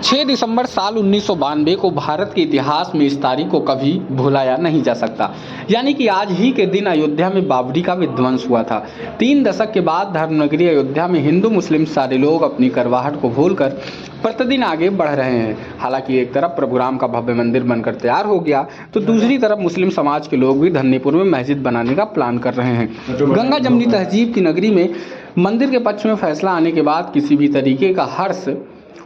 6 दिसंबर साल 1992 को भारत के इतिहास में इस तारीख को कभी भुलाया नहीं जा सकता। यानी कि आज ही के दिन अयोध्या में बाबरी का विध्वंस हुआ था। 3 दशक के बाद धर्मनगरी अयोध्या में हिंदू मुस्लिम सारे लोग अपनी करवाहट को भूलकर प्रतिदिन आगे बढ़ रहे हैं। हालांकि एक तरफ प्रभु राम का भव्य मंदिर बनकर तैयार हो गया, तो दूसरी तरफ मुस्लिम समाज के लोग भी धन्नीपुर में मस्जिद बनाने का प्लान कर रहे हैं। गंगा जमनी तहजीब की नगरी में मंदिर के पक्ष में फैसला आने के बाद किसी भी तरीके का हर्ष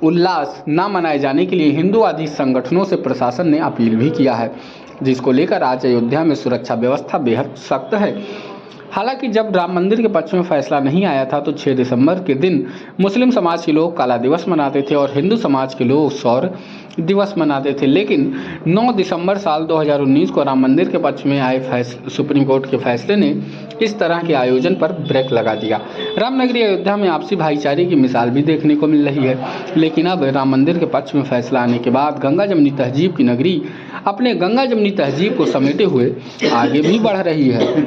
उल्लास न मनाए जाने के लिए हिंदू आदि संगठनों से प्रशासन ने अपील भी किया है, जिसको लेकर आज अयोध्या में सुरक्षा व्यवस्था बेहद सख्त है। हालांकि जब राम मंदिर के पक्ष में फैसला नहीं आया था तो 6 दिसंबर के दिन मुस्लिम समाज के लोग काला दिवस मनाते थे और हिंदू समाज के लोग सौर दिवस मनाते थे। लेकिन 9 दिसंबर साल 2019 को राम मंदिर के पक्ष में आए सुप्रीम कोर्ट के फैसले ने इस तरह के आयोजन पर ब्रेक लगा दिया। रामनगरी अयोध्या में आपसी भाईचारे की मिसाल भी देखने को मिल रही है। लेकिन अब राम मंदिर के पक्ष में फैसला आने के बाद गंगा जमनी तहजीब की नगरी अपने गंगा जमनी तहजीब को समेटे हुए आगे भी बढ़ रही है।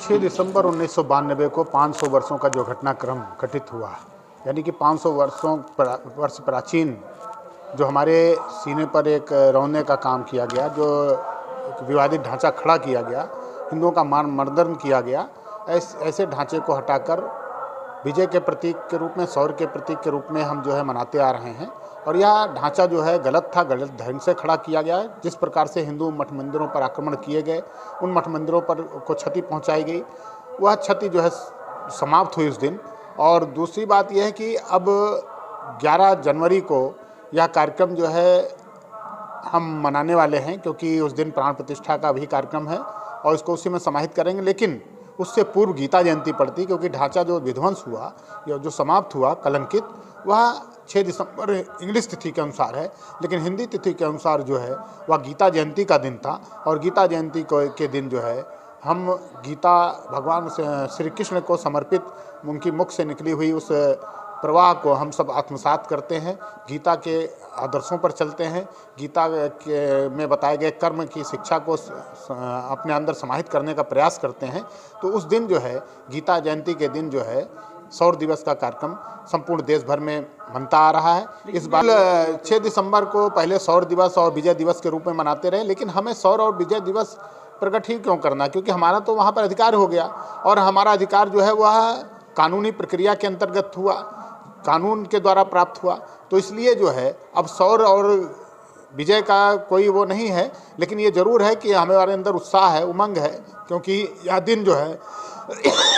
6 दिसंबर 1992 को 500 वर्षों का जो घटनाक्रम घटित हुआ, यानी कि 500 वर्ष प्राचीन जो हमारे सीने पर एक रौने का काम किया गया, जो एक विवादित ढांचा खड़ा किया गया, हिंदुओं का मान मर्दन किया गया, ऐसे ढांचे को हटाकर विजय के प्रतीक के रूप में, शौर्य के प्रतीक के रूप में हम जो है मनाते आ रहे हैं। और यह ढांचा जो है गलत था, गलत ढंग से खड़ा किया गया है। जिस प्रकार से हिंदू मठ मंदिरों पर आक्रमण किए गए, उन मठ मंदिरों पर को क्षति पहुंचाई गई, वह क्षति जो है समाप्त हुई उस दिन। और दूसरी बात यह है कि अब 11 जनवरी को यह कार्यक्रम जो है हम मनाने वाले हैं, क्योंकि उस दिन प्राण प्रतिष्ठा का भी कार्यक्रम है और इसको उसी में समाहित करेंगे। लेकिन उससे पूर्व गीता जयंती पड़ती, क्योंकि ढांचा जो विध्वंस हुआ या जो समाप्त हुआ कलंकित, वह 6 दिसंबर इंग्लिश तिथि के अनुसार है, लेकिन हिंदी तिथि के अनुसार जो है वह गीता जयंती का दिन था। और गीता जयंती के दिन जो है हम गीता भगवान श्री कृष्ण को समर्पित उनकी मुख से निकली हुई उस प्रवाह को हम सब आत्मसात करते हैं, गीता के आदर्शों पर चलते हैं, गीता में बताए गए कर्म की शिक्षा को अपने अंदर समाहित करने का प्रयास करते हैं। तो उस दिन जो है गीता जयंती के दिन जो है सौर दिवस का कार्यक्रम संपूर्ण देश भर में मनता आ रहा है। इस बार 6 दिसंबर को पहले सौर दिवस और विजय दिवस के रूप में मनाते रहे, लेकिन हमें सौर और विजय दिवस प्रकट ही क्यों करना, क्योंकि हमारा तो वहाँ पर अधिकार हो गया और हमारा अधिकार जो है वह कानूनी प्रक्रिया के अंतर्गत हुआ, कानून के द्वारा प्राप्त हुआ। तो इसलिए जो है अब सौर और विजय का कोई वो नहीं है, लेकिन ये जरूर है कि हमारे अंदर उत्साह है, उमंग है, क्योंकि यह दिन जो है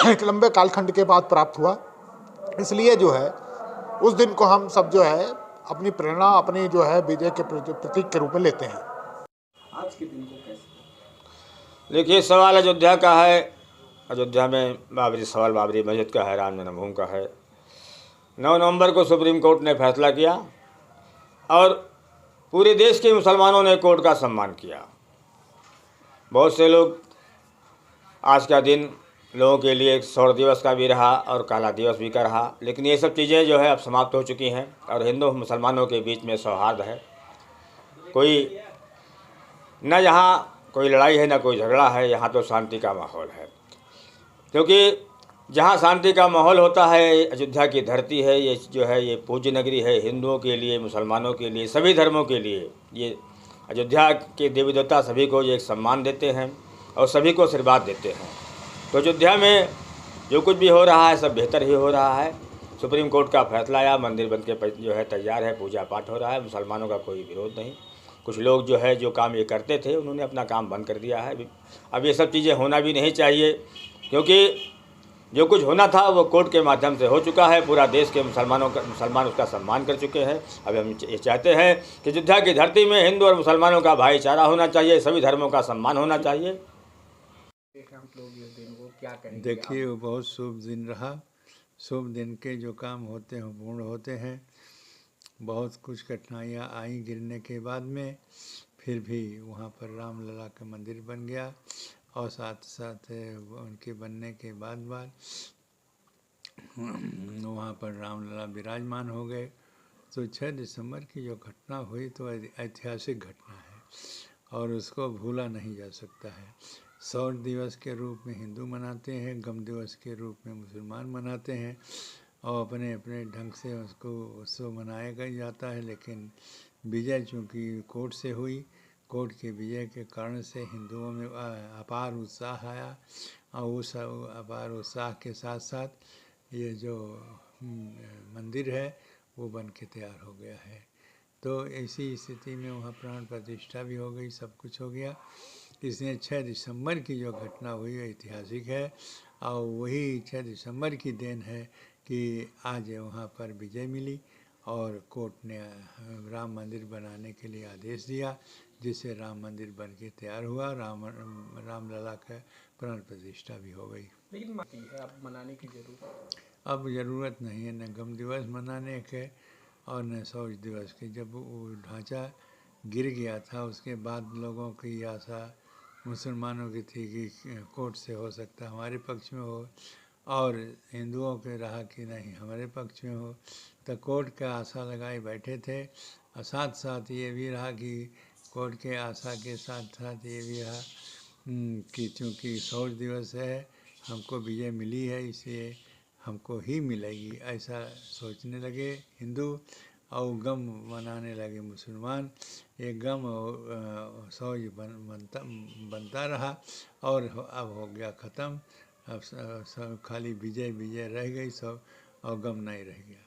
एक लंबे कालखंड के बाद प्राप्त हुआ। इसलिए जो है उस दिन को हम सब जो है अपनी प्रेरणा, अपनी जो है विजय के प्रतीक के रूप में लेते हैं। आज के दिन को कैसे देखिए, सवाल अयोध्या का है। अयोध्या में बाबरी मस्जिद का है, राम जन्मभूमि का है। 9 नवंबर को सुप्रीम कोर्ट ने फैसला किया और पूरे देश के मुसलमानों ने कोर्ट का सम्मान किया। बहुत से लोग आज का दिन लोगों के लिए सौर दिवस का भी रहा और काला दिवस भी का रहा, लेकिन ये सब चीज़ें जो है अब समाप्त हो चुकी हैं और हिंदू मुसलमानों के बीच में सौहार्द है। कोई न यहाँ कोई लड़ाई है, न कोई झगड़ा है, यहाँ तो शांति का माहौल है। क्योंकि जहाँ शांति का माहौल होता है, अयोध्या की धरती है, ये जो है ये पूज्य नगरी है हिंदुओं के लिए, मुसलमानों के लिए, सभी धर्मों के लिए। ये अयोध्या के देवी देवता सभी को ये एक सम्मान देते हैं और सभी को आशीर्वाद देते हैं। तो अयोध्या में जो कुछ भी हो रहा है सब बेहतर ही हो रहा है। सुप्रीम कोर्ट का फैसला आया, मंदिर बन के जो है तैयार है, पूजा पाठ हो रहा है, मुसलमानों का कोई विरोध नहीं। कुछ लोग जो है जो काम ये करते थे उन्होंने अपना काम बंद कर दिया है। अब ये सब चीज़ें होना भी नहीं चाहिए, क्योंकि जो कुछ होना था वो कोर्ट के माध्यम से हो चुका है। पूरा देश के मुसलमान उसका सम्मान कर चुके हैं। अब हम ये चाहते हैं कि अयोध्या की धरती में हिंदू और मुसलमानों का भाईचारा होना चाहिए, सभी धर्मों का सम्मान होना चाहिए। देखिए, वो बहुत शुभ दिन रहा। शुभ दिन के जो काम होते हैं पूर्ण होते हैं। बहुत कुछ कठिनाइयाँ आई गिरने के बाद में, फिर भी वहाँ पर रामलला का मंदिर बन गया और साथ साथ उनके बनने के बाद वहाँ पर रामलला विराजमान हो गए। तो 6 दिसंबर की जो घटना हुई तो ऐतिहासिक घटना है और उसको भूला नहीं जा सकता है। सौर दिवस के रूप में हिंदू मनाते हैं, गम दिवस के रूप में मुसलमान मनाते हैं और अपने अपने ढंग से उसको उत्सव मनाया गया जाता है। लेकिन विजय चूँकि कोर्ट से हुई, कोर्ट के विजय के कारण से हिंदुओं में अपार उत्साह आया और उस अपार उत्साह के साथ साथ ये जो मंदिर है वो बन के तैयार हो गया है। तो ऐसी स्थिति में वहाँ प्राण प्रतिष्ठा भी हो गई, सब कुछ हो गया। इसलिए 6 दिसंबर की जो घटना हुई ऐतिहासिक है और वही 6 दिसंबर की देन है कि आज वहाँ पर विजय मिली और कोर्ट ने राम मंदिर बनाने के लिए आदेश दिया, जिससे राम मंदिर बन के तैयार हुआ। रामलला का प्राण प्रतिष्ठा भी हो गई। लेकिन है अब मनाने की जरूरत अब ज़रूरत नहीं है न गम दिवस मनाने के और न शौच दिवस के। जब वो ढांचा गिर गया था उसके बाद लोगों की आशा मुसलमानों की थी कि कोर्ट से हो सकता हमारे पक्ष में हो, और हिंदुओं के रहा कि नहीं हमारे पक्ष में हो। तो कोर्ट का आशा लगाए बैठे थे और साथ साथ ये भी रहा कि कोर्ट के आशा के साथ साथ ये भी रहा कि चूँकि शौच दिवस है, हमको विजय मिली है, इसलिए हमको ही मिलेगी, ऐसा सोचने लगे हिंदू और गम मनाने लगे मुसलमान। ये गम और शौच बनता रहा और अब हो गया ख़त्म। अब सब खाली विजय विजय रह गई सब और गम नहीं रह गया।